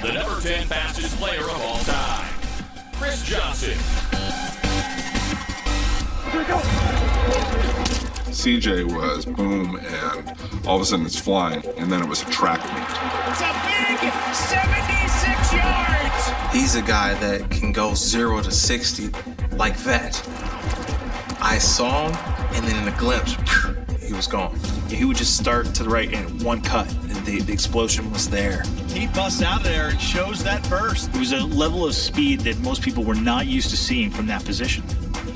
the number 10 fastest player of all time, Chris Johnson. CJ was boom, and all of a sudden it's flying, and then it was a track meet. It's a big 76 yards! He's a guy that can go 0 to 60 like that. I saw him, and then in a glimpse, he was gone. He would just start to the right and one cut, and the explosion was there. He busts out of there and shows that burst. It was a level of speed that most people were not used to seeing from that position.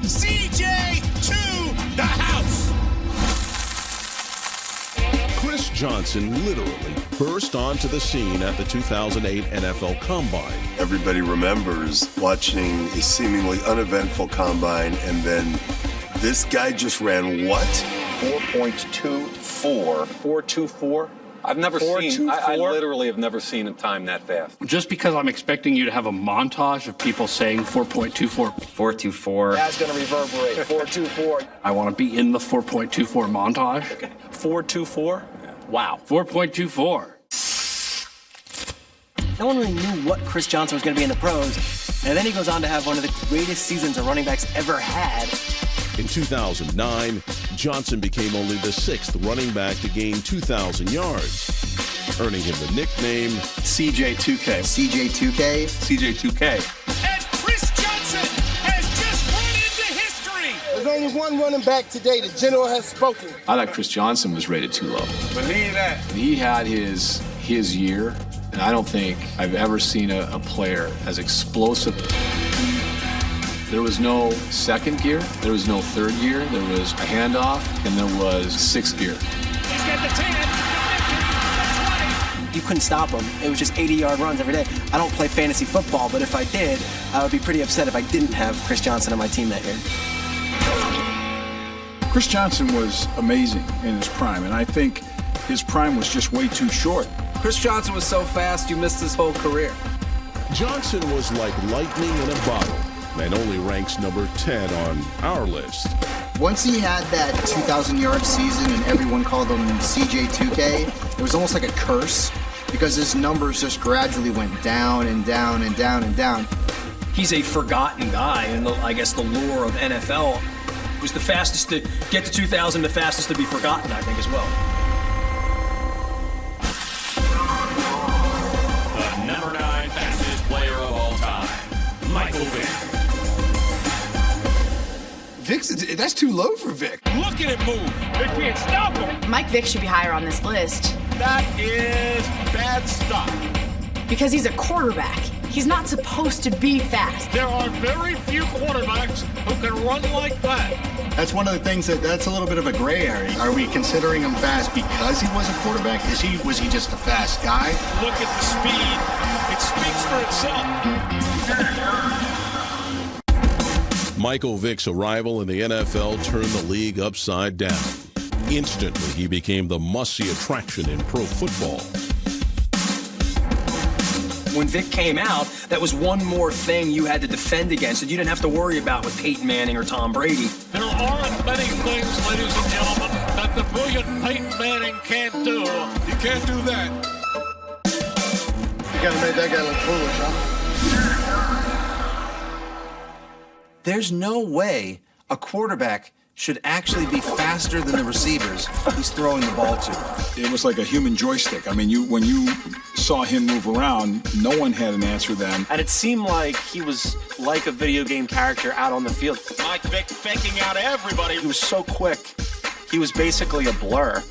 CJ to the house! Chris Johnson literally burst onto the scene at the 2008 NFL Combine. Everybody remembers watching a seemingly uneventful combine, and then this guy just ran what? 4.24. 4.24? I've never seen, I literally have never seen him time that fast. Just because I'm expecting you to have a montage of people saying 4.24. 4.24. That's going to reverberate. 4.24. I want to be in the 4.24 montage. Okay. 4.24? Wow. 4.24. No one really knew what Chris Johnson was going to be in the pros, and then he goes on to have one of the greatest seasons a running back's ever had. In 2009, Johnson became only the 6th running back to gain 2,000 yards, earning him the nickname CJ2K. CJ2K. CJ2K. And Chris Johnson has just run into history! There's only one running back today. The general has spoken. I thought Chris Johnson was rated too low. Believe that. He had his year, and I don't think I've ever seen a player as explosive. There was no second gear, there was no third gear, there was a handoff, and there was sixth gear. He's got the 10, the 20. You couldn't stop him. It was just 80-yard runs every day. I don't play fantasy football, but if I did, I would be pretty upset if I didn't have Chris Johnson on my team that year. Chris Johnson was amazing in his prime, and I think his prime was just way too short. Chris Johnson was so fast, you missed his whole career. Johnson was like lightning in a bottle, and only ranks number 10 on our list. Once he had that 2,000-yard season and everyone called him CJ2K, it was almost like a curse because his numbers just gradually went down and down and down and down. He's a forgotten guy in, I guess, the lore of NFL. He was the fastest to get to 2,000, the fastest to be forgotten, I think, as well. The number 9 fastest player of all time, Michael Vick. That's too low for Vic. Look at it move. They can't stop him. Mike Vick should be higher on this list. That is bad stuff. Because he's a quarterback. He's not supposed to be fast. There are very few quarterbacks who can run like that. That's one of the things that's a little bit of a gray area. Are we considering him fast because he was a quarterback? Was he just a fast guy? Look at the speed. It speaks for itself. Michael Vick's arrival in the NFL turned the league upside down. Instantly, he became the must-see attraction in pro football. When Vick came out, that was one more thing you had to defend against that you didn't have to worry about with Peyton Manning or Tom Brady. There aren't many things, ladies and gentlemen, that the brilliant Peyton Manning can't do. You can't do that. You gotta make that guy look foolish, huh? There's no way a quarterback should actually be faster than the receivers he's throwing the ball to. It was like a human joystick. I mean, when you saw him move around, no one had an answer then. And it seemed like he was like a video game character out on the field. Mike Vick faking out everybody. He was so quick. He was basically a blur.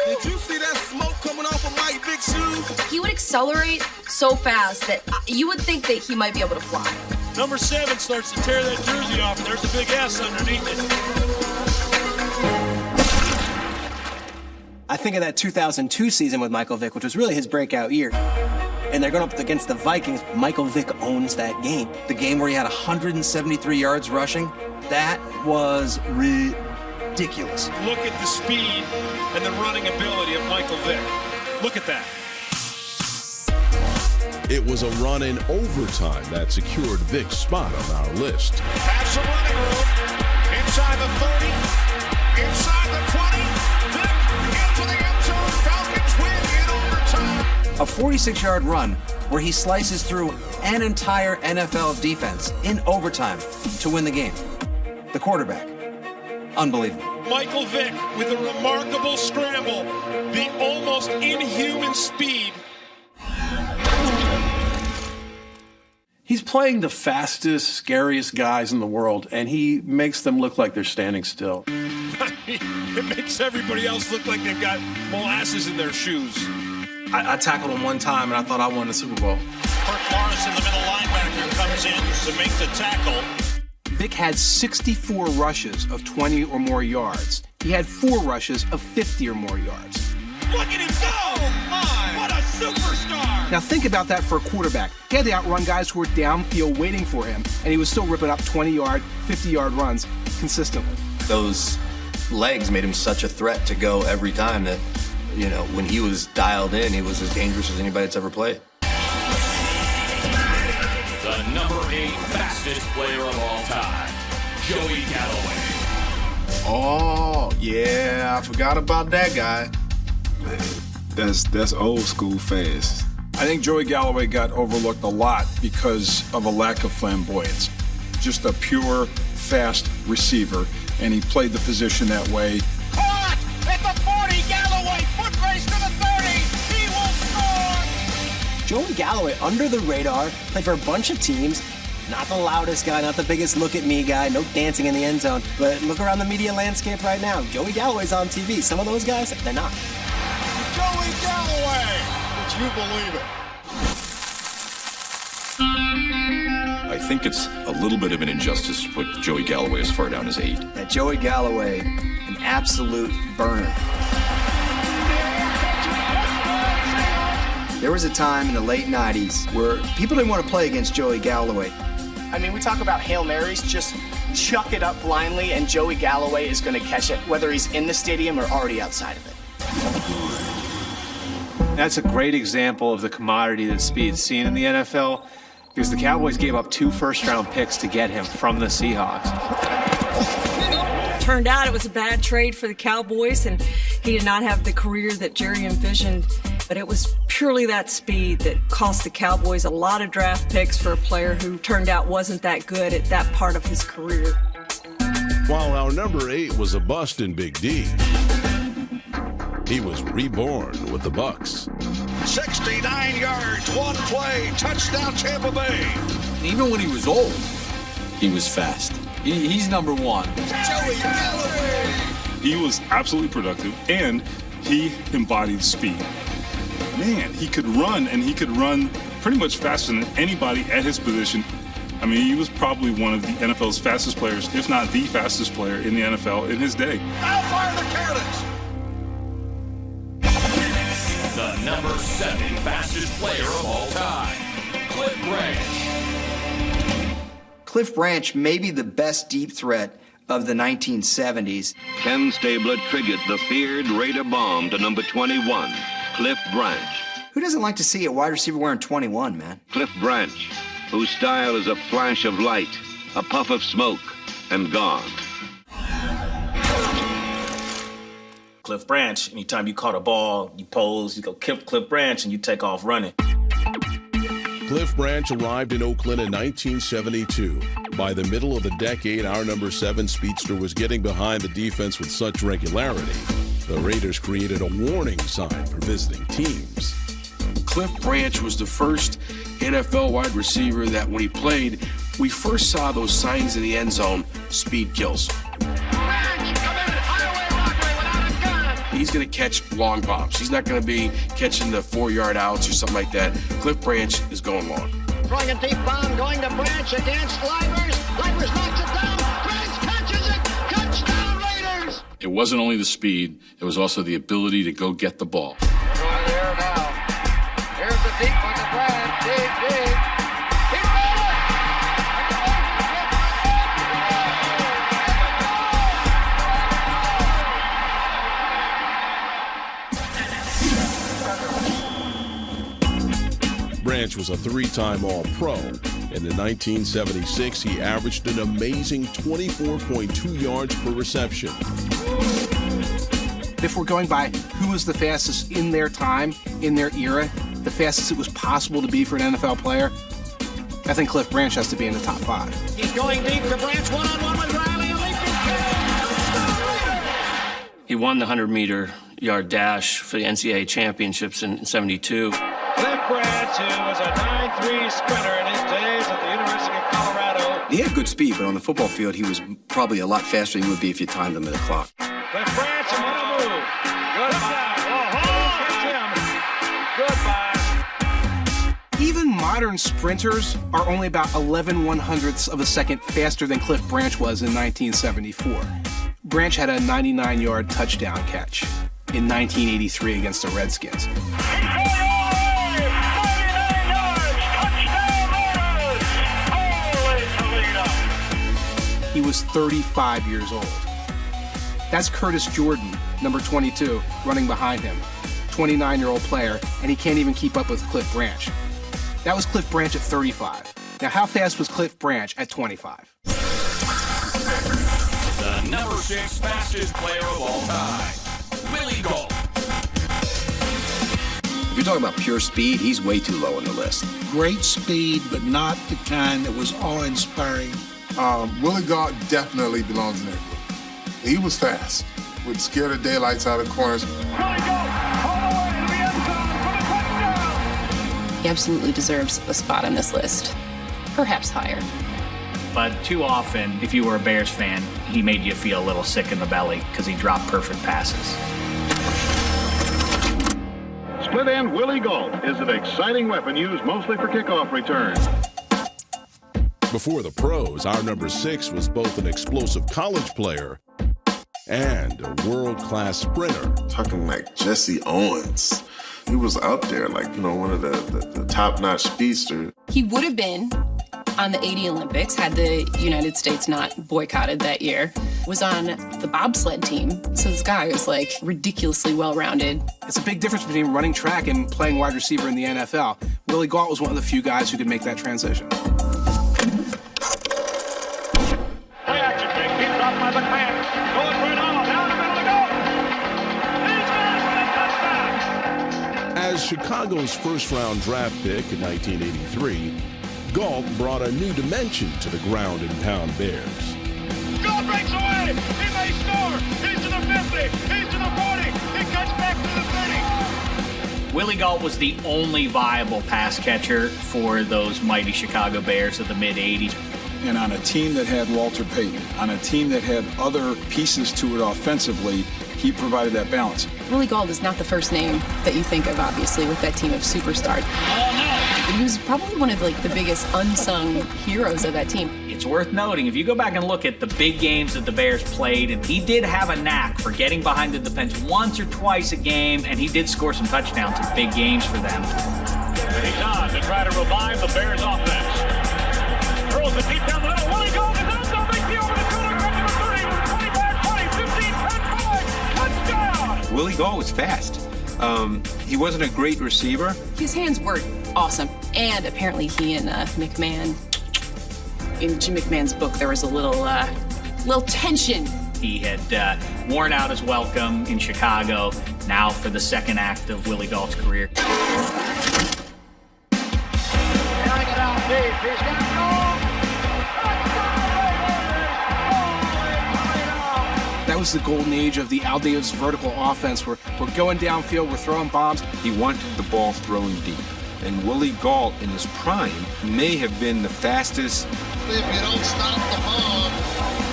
Did you see that smoke coming off of Mike Vick's shoes? He would accelerate so fast that you would think that he might be able to fly. Number 7 starts to tear that jersey off, and there's a big S underneath it. I think of that 2002 season with Michael Vick, which was really his breakout year. And they're going up against the Vikings. Michael Vick owns that game. The game where he had 173 yards rushing, that was ridiculous. Look at the speed and the running ability of Michael Vick. Look at that. It was a run in overtime that secured Vick's spot on our list. Has some running room. Inside the 30. Inside the 20. Vick into the end zone. Falcons win in overtime. A 46-yard run where he slices through an entire NFL defense in overtime to win the game. The quarterback. Unbelievable. Michael Vick with a remarkable scramble, the almost inhuman speed. He's playing the fastest, scariest guys in the world, and he makes them look like they're standing still. It makes everybody else look like they've got molasses in their shoes. I tackled him one time, and I thought I won the Super Bowl. Kirk Morris, in the middle linebacker, comes in to make the tackle. Vick had 64 rushes of 20 or more yards. He had 4 rushes of 50 or more yards. Look at him go! Oh my! What a superstar! Now think about that for a quarterback. He had to outrun guys who were downfield waiting for him, and he was still ripping up 20-yard, 50-yard runs consistently. Those legs made him such a threat to go every time that, you know, when he was dialed in, he was as dangerous as anybody that's ever played. The number 8 fastest player of all time, Joey Galloway. Oh, yeah, I forgot about that guy. That's old school fast. I think Joey Galloway got overlooked a lot because of a lack of flamboyance. Just a pure, fast receiver, and he played the position that way. Caught at the 40, Galloway, foot race to the 30, he will score! Joey Galloway, under the radar, played for a bunch of teams. Not the loudest guy, not the biggest look-at-me guy, no dancing in the end zone. But look around the media landscape right now. Joey Galloway's on TV. Some of those guys, they're not. Joey Galloway! Would you believe it? I think it's a little bit of an injustice to put Joey Galloway as far down as 8. Yeah, Joey Galloway, an absolute burner. There was a time in the late 90s where people didn't want to play against Joey Galloway. I mean, we talk about Hail Marys, just chuck it up blindly and Joey Galloway is going to catch it, whether he's in the stadium or already outside of it. That's a great example of the commodity that Speed's seen in the NFL, because the Cowboys gave up 2 first-round picks to get him from the Seahawks. Turned out it was a bad trade for the Cowboys, and he did not have the career that Jerry envisioned, but it was purely that speed that cost the Cowboys a lot of draft picks for a player who turned out wasn't that good at that part of his career. While our number 8 was a bust in Big D, he was reborn with the Bucs. 69 yards, one play, touchdown Tampa Bay. Even when he was old, he was fast. He's number 1. Joey Galloway! He was absolutely productive, and he embodied speed. Man, he could run, and he could run pretty much faster than anybody at his position. I mean, he was probably one of the NFL's fastest players, if not the fastest player in the NFL in his day. How far the cannons? The number 7 fastest player of all time, Cliff Branch. Cliff Branch may be the best deep threat of the 1970s. Ken Stabler triggered the feared Raider bomb to number 21, Cliff Branch. Who doesn't like to see a wide receiver wearing 21, man? Cliff Branch, whose style is a flash of light, a puff of smoke, and gone. Cliff Branch, anytime you caught a ball, you pose, you go Cliff Branch, and you take off running. Cliff Branch arrived in Oakland in 1972. By the middle of the decade, our number 7 speedster was getting behind the defense with such regularity, the Raiders created a warning sign for visiting teams. Cliff Branch was the first NFL wide receiver that when he played, we first saw those signs in the end zone, speed kills. He's going to catch long bombs. He's not going to be catching the 4-yard outs or something like that. Cliff Branch is going long. Throwing a deep bomb, going to Branch against Livers. Livers knocks it down. Branch catches it. Touchdown Raiders. It wasn't only the speed, it was also the ability to go get the ball. Right there now. Here's the deep one to Branch. Deep. Branch was a 3-time All-Pro. In the 1976, he averaged an amazing 24.2 yards per reception. If we're going by who was the fastest in their time, in their era, the fastest it was possible to be for an NFL player, I think Cliff Branch has to be in the top 5. He's going deep for Branch, one-on-one with Riley, a leaping catch. He won the 100-meter yard dash for the NCAA championships in 72. Cliff Branch, who was a 9.3 sprinter in his days at the University of Colorado. He had good speed, but on the football field, he was probably a lot faster than he would be if you timed him to the clock. Cliff Branch, and what a move. Goodbye. Catch him. Goodbye. Even modern sprinters are only about 11/100ths of a second faster than Cliff Branch was in 1974. Branch had a 99-yard touchdown catch in 1983 against the Redskins. He was 35 years old. That's Curtis Jordan, number 22, running behind him. 29-year-old player, and he can't even keep up with Cliff Branch. That was Cliff Branch at 35. Now, how fast was Cliff Branch at 25? The number 6 fastest player of all time, Willie Gault. If you're talking about pure speed, he's way too low on the list. Great speed, but not the kind that was awe-inspiring. Willie Gault definitely belongs in that group. He was fast, would scare the daylights out of corners. He absolutely deserves a spot on this list, perhaps higher. But too often, if you were a Bears fan, he made you feel a little sick in the belly because he dropped perfect passes. Split end Willie Gault is an exciting weapon used mostly for kickoff returns. Before the pros, our number 6 was both an explosive college player and a world-class sprinter. Talking like Jesse Owens. He was out there like, one of the top-notch speedsters. He would have been on the 80 Olympics had the United States not boycotted that year. Was on the bobsled team. So this guy was like ridiculously well-rounded. It's a big difference between running track and playing wide receiver in the NFL. Willie Gault was one of the few guys who could make that transition. As Chicago's first-round draft pick in 1983, Gault brought a new dimension to the ground and pound Bears. Gault breaks away. He may score. He's to the 50. He's to the 40. He cuts back to the 30. Willie Gault was the only viable pass catcher for those mighty Chicago Bears of the mid-'80s. And on a team that had Walter Payton, on a team that had other pieces to it offensively, he provided that balance. Willie Gault is not the first name that you think of, obviously, with that team of superstars. Oh, no. He was probably one of the biggest unsung heroes of that team. It's worth noting, if you go back and look at the big games that the Bears played, and he did have a knack for getting behind the defense once or twice a game, and he did score some touchdowns in big games for them. And he's on to try to revive the Bears offense. Throws it deep down the middle. Willie Gault is out there. Makes the over the shoulder. Grabs the 30, 25, 20, 15, 10, 5. Touchdown! Willie Gault was fast. He wasn't a great receiver. His hands were awesome. And apparently he and McMahon, in Jim McMahon's book, there was a little tension. He had worn out his welcome in Chicago. Now for the second act of Willie Gault's career. Carrying it out deep. He's got That was the golden age of the Al Davis vertical offense. We're going downfield, we're throwing bombs. He wanted the ball thrown deep. And Willie Gault, in his prime, may have been the fastest. If you don't stop the bomb,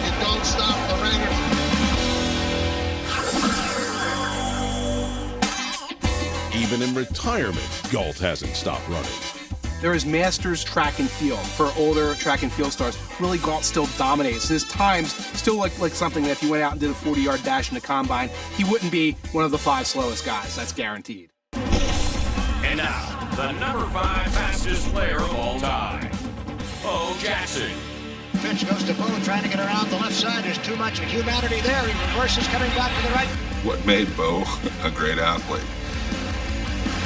you don't stop the Raiders. Even in retirement, Gault hasn't stopped running. There is Masters track and field for older track and field stars. Willie Gault still dominates. His times still look like something that if he went out and did a 40-yard dash in the combine, he wouldn't be one of the 5 slowest guys. That's guaranteed. And now, the number 5 fastest player of all time, Bo Jackson. Pitch goes to Bo, trying to get around the left side. There's too much humanity there. He reverses, coming back to the right. What made Bo a great athlete?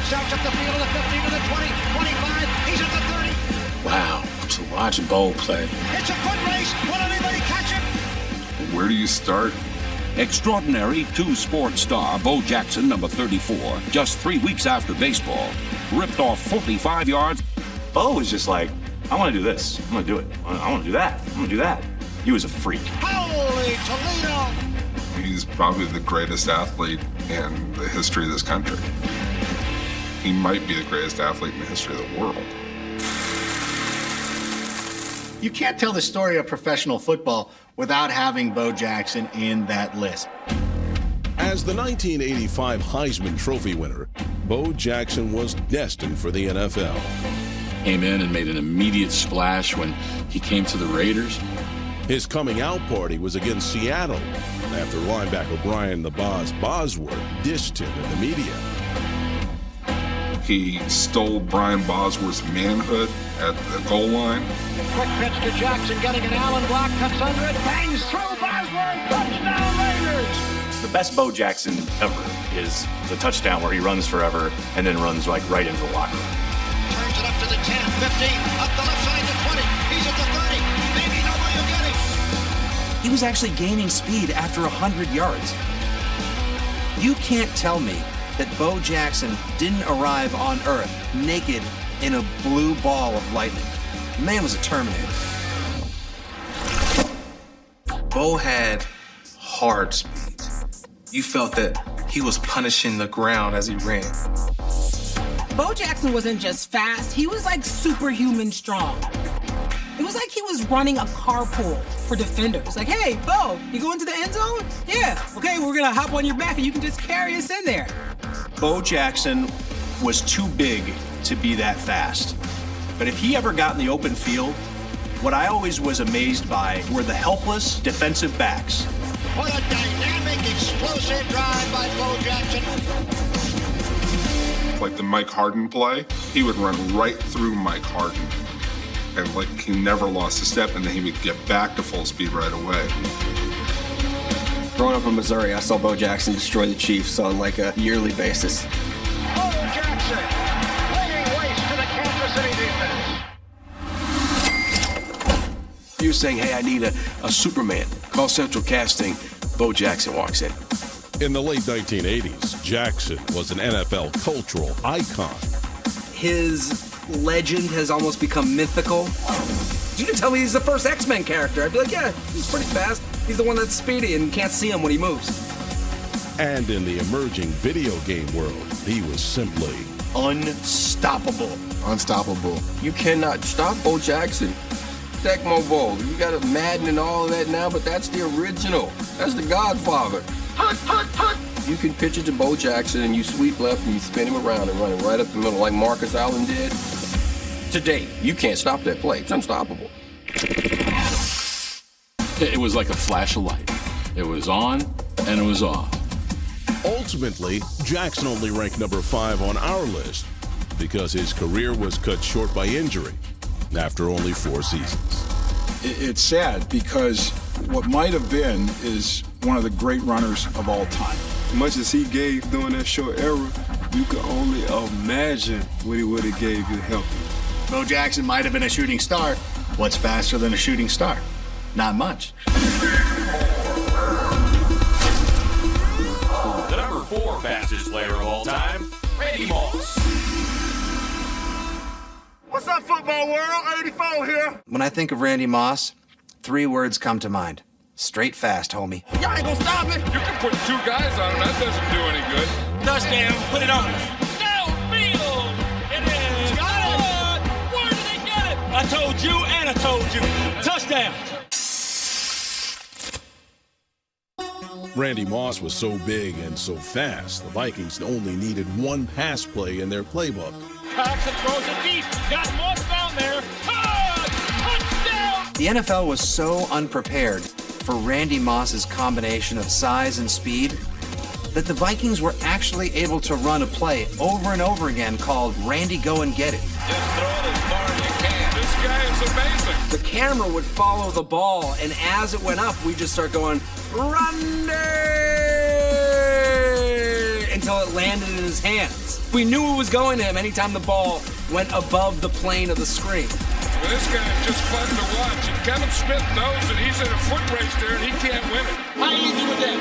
Starts up the field, the 15 to the 20, 25. He's at the 30. Wow, to watch Bo play. It's a foot race. Will anybody catch him? Where do you start? Extraordinary two-sport star Bo Jackson, number 34, just 3 weeks after baseball, ripped off 45 yards. Bo was just like, I want to do this. I'm going to do it. I want to do that. I'm going to do that. He was a freak. Holy Toledo! He's probably the greatest athlete in the history of this country. He might be the greatest athlete in the history of the world. You can't tell the story of professional football without having Bo Jackson in that list. As the 1985 Heisman Trophy winner, Bo Jackson was destined for the NFL. Came in and made an immediate splash when he came to the Raiders. His coming out party was against Seattle after linebacker Brian the Boz Bosworth dished him in the media. He stole Brian Bosworth's manhood at the goal line. Quick pitch to Jackson, getting an Allen block, cuts under it, bangs through Bosworth, touchdown Raiders! The best Bo Jackson ever is the touchdown where he runs forever and then runs like right into the locker room. Turns it up to the 10, 15, up the left side to 20, he's at the 30, maybe nobody will get him. He was actually gaining speed after 100 yards. You can't tell me that Bo Jackson didn't arrive on Earth naked in a blue ball of lightning. The man was a Terminator. Bo had hard speed. You felt that he was punishing the ground as he ran. Bo Jackson wasn't just fast, he was like superhuman strong. It was like he was running a carpool for defenders. Like, hey, Bo, you go into the end zone? Yeah, okay, we're gonna hop on your back and you can just carry us in there. Bo Jackson was too big to be that fast. But if he ever got in the open field, what I always was amazed by were the helpless defensive backs. What a dynamic, explosive drive by Bo Jackson. Like the Mike Harden play, he would run right through Mike Harden. And like he never lost a step, and then he would get back to full speed right away. Growing up in Missouri, I saw Bo Jackson destroy the Chiefs on like a yearly basis. Bo Jackson, laying waste to the Kansas City defense. You're saying, hey, I need a Superman. Call Central Casting. Bo Jackson walks in. In the late 1980s, Jackson was an NFL cultural icon. His legend has almost become mythical. You can tell me he's the first X-Men character. I'd be like, yeah, he's pretty fast. He's the one that's speedy and can't see him when he moves. And in the emerging video game world, he was simply unstoppable. Unstoppable. You cannot stop Bo Jackson. Tecmo Bowl. You got a Madden and all of that now, but that's the original. That's the Godfather. You can pitch it to Bo Jackson and you sweep left and you spin him around and run it right up the middle like Marcus Allen did. Today, you can't stop that play. It's unstoppable. It was like a flash of light. It was on and it was off. Ultimately, Jackson only ranked number 5 on our list because his career was cut short by injury after only 4 seasons. It's sad because what might have been is one of the great runners of all time. As much as he gave during that short era, you could only imagine what he would have gave you healthy. Bo Jackson might have been a shooting star. What's faster than a shooting star? Not much. The number 4 fastest player of all time, Randy Moss. What's up, football world? 84 here. When I think of Randy Moss, 3 words come to mind. Straight fast, homie. Y'all ain't gonna stop me. You can put 2 guys on him. That doesn't do any good. Touchdown. Put it on. Downfield. It is. Got it. Where did he get it? I told you and I told you. Touchdown. Randy Moss was so big and so fast, the Vikings only needed 1 pass play in their playbook. Paxson throws it deep. Got Moss down there. Touchdown! The NFL was so unprepared for Randy Moss's combination of size and speed that the Vikings were actually able to run a play over and over again called Randy Go and Get It. Just throw it as far as you can. This guy is amazing. The camera would follow the ball, and as it went up, we just start going, Randy! Until it landed in his hands. We knew it was going to him anytime the ball went above the plane of the screen. Well, this guy is just fun to watch. And Kevin Smith knows that he's in a foot race there and he can't win it. How easy was that?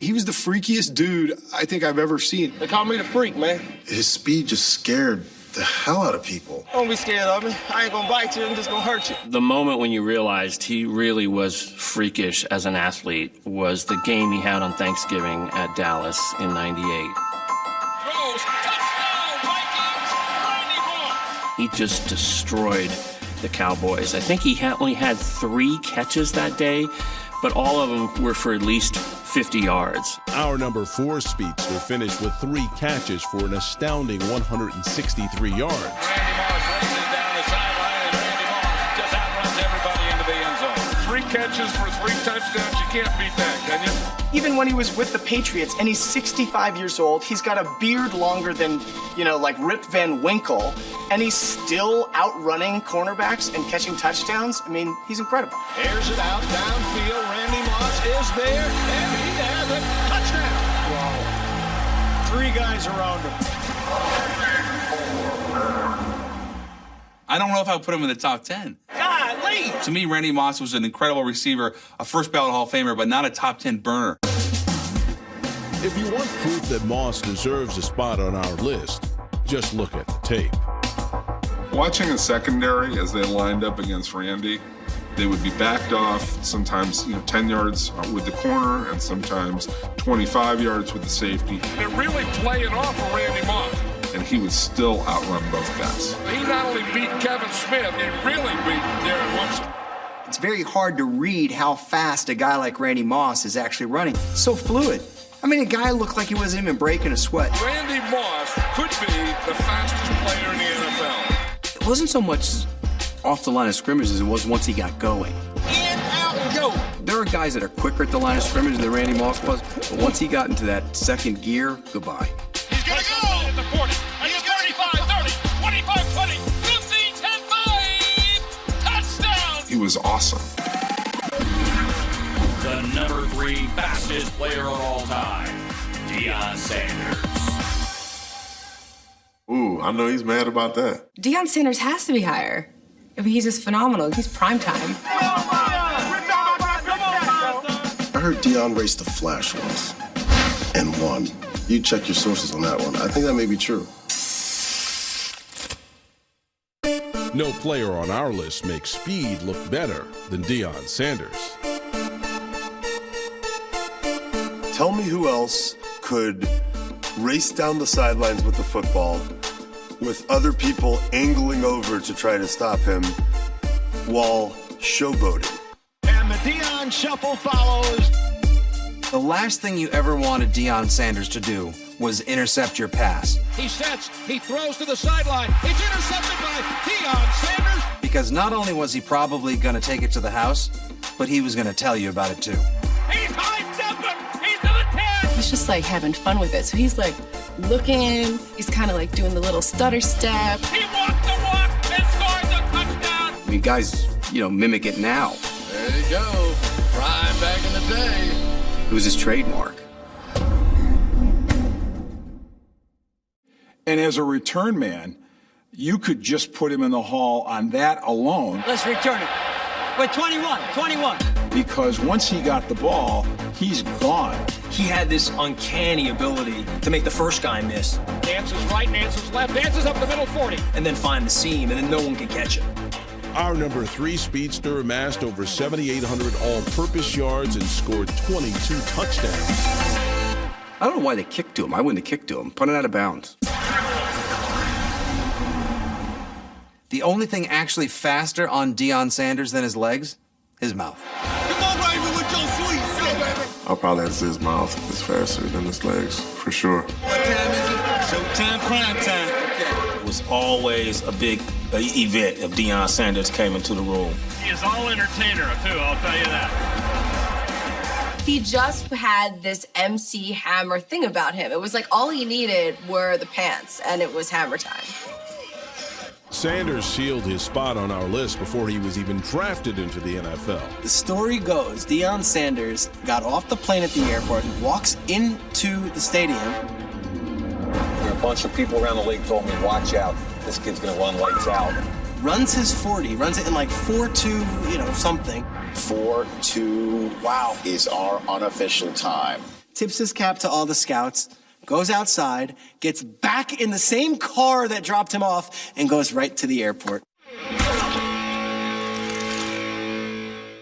He was the freakiest dude I think I've ever seen. They call me the freak, man. His speed just scared the hell out of people. Don't be scared of me. I ain't gonna bite you. I'm just gonna hurt you. The moment when you realized he really was freakish as an athlete was the game he had on Thanksgiving at Dallas in '98. Throws, touchdown, Vikings, Randy Moss. He just destroyed the Cowboys. I think he only had 3 catches that day, but all of them were for at least 50 yards. Our number 4 speedster finished with 3 catches for an astounding 163 yards. Randy Moss races down the sideline, and Randy Moss just outruns everybody into the end zone. 3 catches for 3 touchdowns. You can't beat that, can you? Even when he was with the Patriots, and he's 65 years old, he's got a beard longer than, like Rip Van Winkle, and he's still outrunning cornerbacks and catching touchdowns. I mean, he's incredible. Airs it out downfield. Randy Moss is there, and he has it. Touchdown. Wow. 3 guys around him. I don't know if I would put him in the top 10. Golly! To me, Randy Moss was an incredible receiver, a first ballot Hall of Famer, but not a top 10 burner. If you want proof that Moss deserves a spot on our list, just look at the tape. Watching a secondary as they lined up against Randy, they would be backed off, sometimes 10 yards with the corner and sometimes 25 yards with the safety. They're really playing off of Randy Moss. And he would still outrun both guys. He not only beat Kevin Smith, he really beat Darren Woodson. It's very hard to read how fast a guy like Randy Moss is actually running. So fluid. I mean, a guy looked like he wasn't even breaking a sweat. Randy Moss could be the fastest player in the NFL. It wasn't so much off the line of scrimmage as it was once he got going. In, out, and go. There are guys that are quicker at the line of scrimmage than Randy Moss was, but once he got into that second gear, goodbye. He's going to go at the 40. He's 35, 30, 25, 20, 15, 10, 5. Touchdown. He was awesome. The number 3 fastest player of all time, Deion Sanders. Ooh, I know he's mad about that. Deion Sanders has to be higher. I mean, he's just phenomenal. He's prime time. I heard Deion raced the Flash once and won. You check your sources on that one. I think that may be true. No player on our list makes speed look better than Deion Sanders. Tell me who else could race down the sidelines with the football with other people angling over to try to stop him while showboating. And the Deion shuffle follows. The last thing you ever wanted Deion Sanders to do was intercept your pass. He sets, he throws to the sideline. It's intercepted by Deion Sanders. Because not only was he probably going to take it to the house, but he was going to tell you about it too. He's high-stepping. He's to the 10. He's just like having fun with it. So he's like looking. He's kind of like doing the little stutter step. He walked the walk and scored the touchdown. I mean, guys, mimic it now. There you go. Prime back in the day. It was his trademark. And as a return man, you could just put him in the Hall on that alone. Let's return it. Wait, 21. Because once he got the ball, he's gone. He had this uncanny ability to make the first guy miss. Dances right, dances left, dances up the middle 40. And then find the seam, and then no one can catch it. Our number 3 speedster amassed over 7,800 all-purpose yards and scored 22 touchdowns. I don't know why they kicked to him. I wouldn't have kicked to him. Put it out of bounds. The only thing actually faster on Deion Sanders than his legs, his mouth. Come on, Raven, with your sweet self, baby. I'll probably have to say his mouth is faster than his legs, for sure. What time is it? Showtime, prime time. Okay. It was always a big event if Deion Sanders came into the room. He is all entertainer, too, I'll tell you that. He just had this MC Hammer thing about him. It was like all he needed were the pants, and it was Hammer time. Sanders sealed his spot on our list before he was even drafted into the NFL. The story goes, Deion Sanders got off the plane at the airport and walks into the stadium. There are a bunch of people around the league told me, watch out, this kid's gonna run lights out. Runs his 40, runs it in like 4.2, something. 4.2 is our unofficial time. tips his cap to all the scouts, goes outside, gets back in the same car that dropped him off, and goes right to the airport.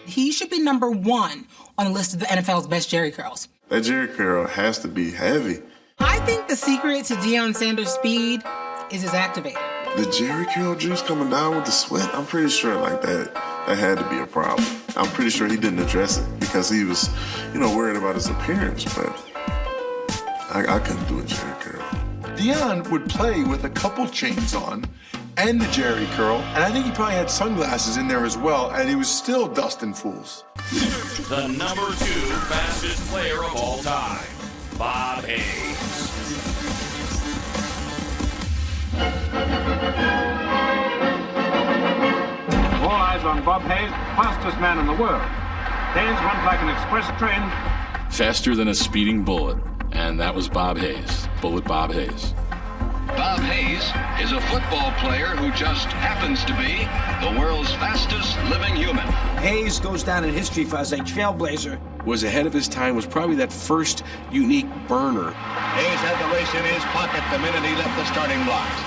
He should be number 1 on the list of the NFL's best Jerry curls. That Jerry curl has to be heavy. I think the secret to Deion Sanders' speed is his activator. The Jerry curl juice coming down with the sweat, I'm pretty sure like that had to be a problem. I'm pretty sure he didn't address it because he was, worried about his appearance, but I couldn't do a Jerry curl. Deion would play with a couple chains on and the Jerry curl, and I think he probably had sunglasses in there as well, and he was still dusting fools. The number 2 fastest player of all time, Bob Hayes. All eyes on Bob Hayes, fastest man in the world. Hayes runs like an express train. Faster than a speeding bullet, and that was Bob Hayes, Bullet Bob Hayes. Bob Hayes is a football player who just happens to be the world's fastest living human. Hayes goes down in history as a trailblazer. Was ahead of his time, was probably that first unique burner. Hayes had the race in his pocket the minute he left the starting blocks.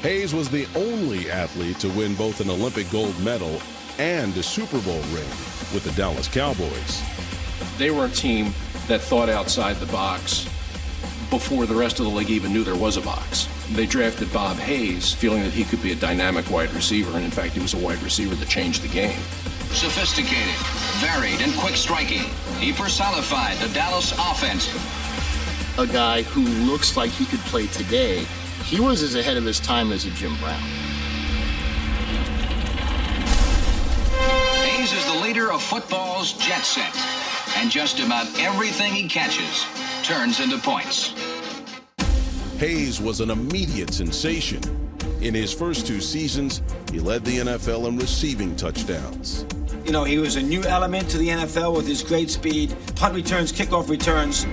Hayes was the only athlete to win both an Olympic gold medal and a Super Bowl ring with the Dallas Cowboys. They were a team that thought outside the box before the rest of the league even knew there was a box. They drafted Bob Hayes feeling that he could be a dynamic wide receiver, and in fact he was a wide receiver that changed the game. Sophisticated, varied, and quick striking, he personified the Dallas offense. A guy who looks like he could play today. He was as ahead of his time as a Jim Brown. Hayes is the leader of football's jet set, and just about everything he catches turns into points. Hayes was an immediate sensation. In his first 2 seasons, he led the NFL in receiving touchdowns. He was a new element to the NFL with his great speed, punt returns, kickoff returns.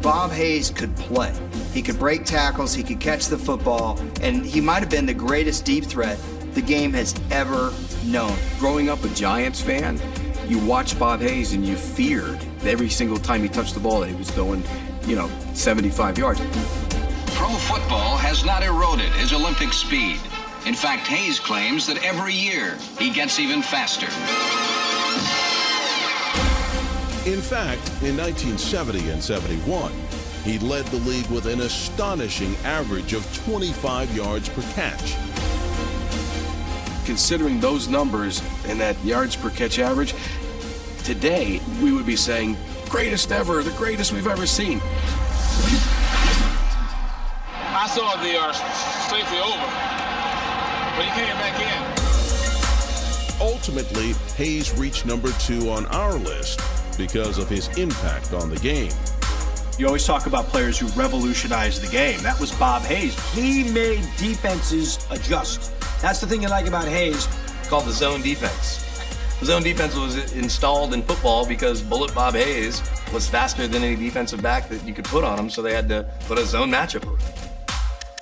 Bob Hayes could play. He could break tackles, he could catch the football, and he might have been the greatest deep threat the game has ever known. Growing up a Giants fan, you watched Bob Hayes and you feared every single time he touched the ball that he was going, 75 yards. Pro football has not eroded his Olympic speed. In fact, Hayes claims that every year he gets even faster. In fact, in 1970 and 71, he led the league with an astonishing average of 25 yards per catch. Considering those numbers and that yards per catch average, today we would be saying, greatest ever, the greatest we've ever seen. I saw the safety over, but he came back in. Ultimately, Hayes reached number 2 on our list because of his impact on the game. You always talk about players who revolutionized the game. That was Bob Hayes. He made defenses adjust. That's the thing you like about Hayes. Called the zone defense. The zone defense was installed in football because Bullet Bob Hayes was faster than any defensive back that you could put on him, so they had to put a zone matchup with him.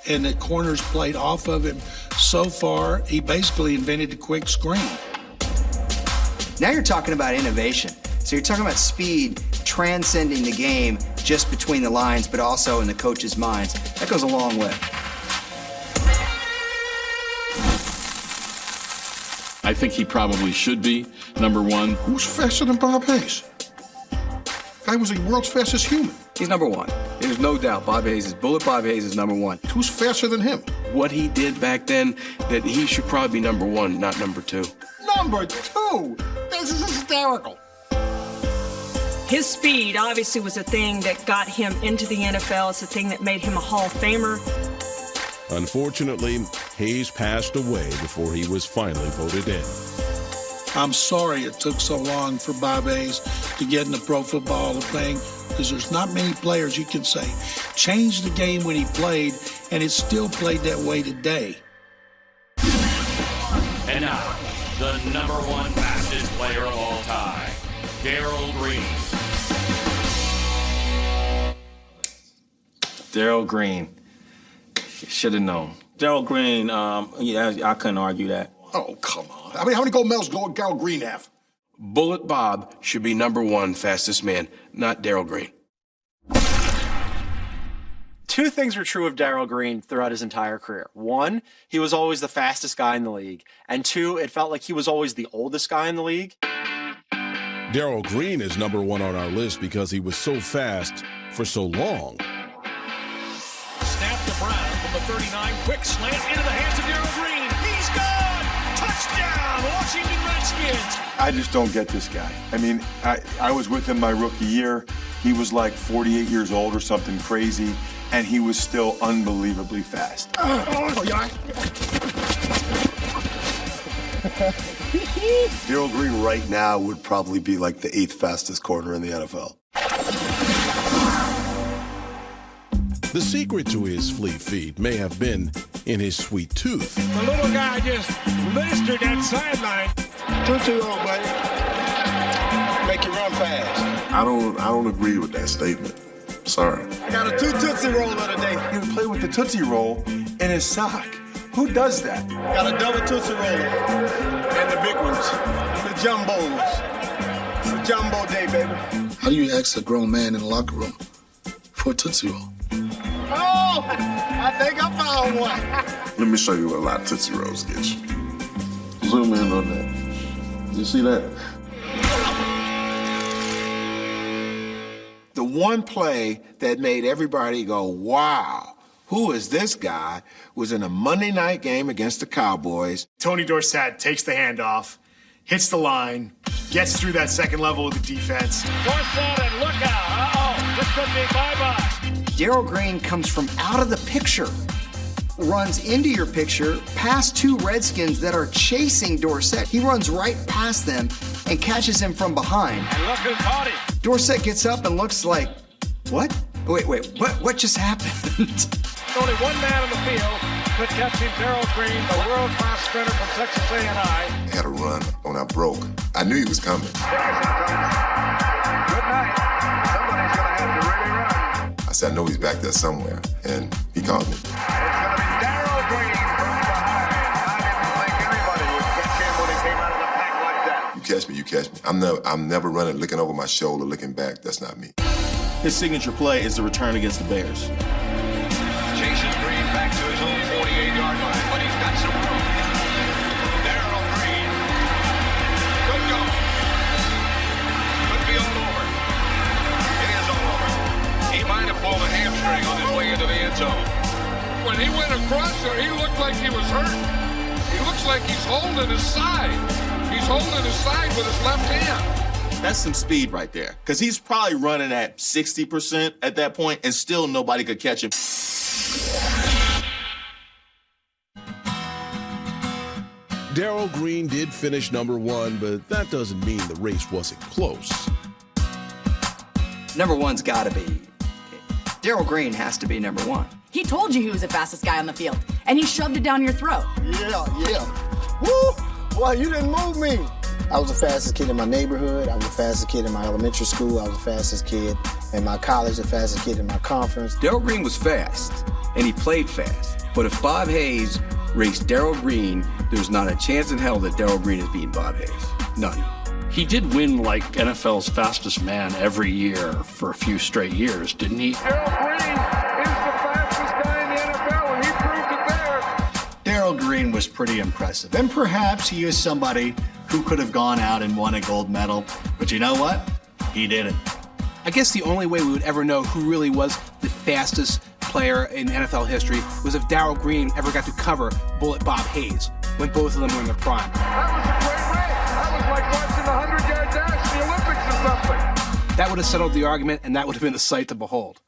And the corners played off of him so far, he basically invented the quick screen. Now you're talking about innovation. So you're talking about speed transcending the game just between the lines, but also in the coach's minds. That goes a long way. I think he probably should be number 1. Who's faster than Bob Hayes? Guy was the world's fastest human. He's number 1. There's no doubt Bullet Bob Hayes is number 1. Who's faster than him? What he did back then, that he should probably be number 1, not number 2. Number 2? This is hysterical. His speed obviously was a thing that got him into the NFL. It's the thing that made him a Hall of Famer. Unfortunately, Hayes passed away before he was finally voted in. I'm sorry it took so long for Bob Hayes to get in the Pro Football Hall of Fame, because there's not many players you can say changed the game when he played, and it's still played that way today. And now, the number 1 fastest player of all time, Darrell Green. Darrell Green. Should have known. Darrell Green, I couldn't argue that. Oh, come on. I mean, how many gold medals did Darrell Green have? Bullet Bob should be #1 fastest man, not Darrell Green. Two things were true of Darrell Green throughout his entire career. One, he was always the fastest guy in the league. And two, it felt like he was always the oldest guy in the league. Darrell Green is #1 on our list because he was so fast for so long. Snap to Brown from the 39, quick slant into the hands of Darrell Green. He's gone! Touchdown, Washington Redskins! I just don't get this guy. I mean, I was with him my rookie year. He was like 48 years old or something crazy, and he was still unbelievably fast. Darrell Green right now would probably be like the 8th fastest corner in the NFL. The secret to his fleet feet may have been in his sweet tooth. The little guy just blistered that sideline. Tootsie Roll, buddy. Make you run fast. I don't agree with that statement. Sorry. I got a Tootsie Roll today. He would play with the Tootsie Roll in his sock. Who does that? Got a double Tootsie Roller. And the big ones. The Jumbos. It's a Jumbo day, baby. How do you ask a grown man in the locker room for a Tootsie Roll? Oh, I think I found one. Let me show you what a lot of Tootsie Rolls get you. Zoom in on that. You see that? The one play that made everybody go, wow, who is this guy, was in a Monday night game against the Cowboys. Tony Dorsett takes the handoff, hits the line, gets through that second level of the defense. Dorsett and look out. Uh-oh, this could be bye-bye. Darrell Green comes from out of the picture, runs into your picture, past two Redskins that are chasing Dorsett. He runs right past them and catches him from behind. And look who caught him. Dorsett gets up and looks like, what? Wait, what just happened? Only one man on the field could catch him, Darrell Green, the world-class sprinter from Texas A&I. I had a run when I broke. I knew he was coming. Good night. Somebody's going to have to really run. I said, I know he's back there somewhere, and he caught me. It's going to be Darrell Green from behind. I didn't think anybody would catch him when he came out of the pack like that. You catch me, you catch me. I'm never running, looking over my shoulder, looking back. That's not me. His signature play is the return against the Bears. Chases Green back to his own 48-yard line, but he's got some room. Darrell Green. Good go. Could be all over. It is all over. He might have pulled a hamstring on his way into the end zone. When he went across there, he looked like he was hurt. He looks like he's holding his side. He's holding his side with his left hand. That's some speed right there. Because he's probably running at 60% at that point, and still nobody could catch him. Darrell Green did finish #1, but that doesn't mean the race wasn't close. #1's got to be. Darrell Green has to be #1. He told you he was the fastest guy on the field, and he shoved it down your throat. Yeah. Woo! Boy, you didn't move me. I was the fastest kid in my neighborhood. I was the fastest kid in my elementary school. I was the fastest kid in my college, the fastest kid in my conference. Darrell Green was fast, and he played fast. But if Bob Hayes raced Darrell Green, there's not a chance in hell that Darrell Green is beating Bob Hayes. None. He did win like NFL's fastest man every year for a few straight years, didn't he? Darrell Green is the fastest guy in the NFL, and he proved it there. Darrell Green was pretty impressive, and perhaps he is somebody who could have gone out and won a gold medal. But you know what? He didn't. I guess the only way we would ever know who really was the fastest player in NFL history was if Darrell Green ever got to cover Bullet Bob Hayes when both of them were in their prime. That was a great race. That was like watching the 100-yard dash in the Olympics or something. That would have settled the argument, and that would have been a sight to behold.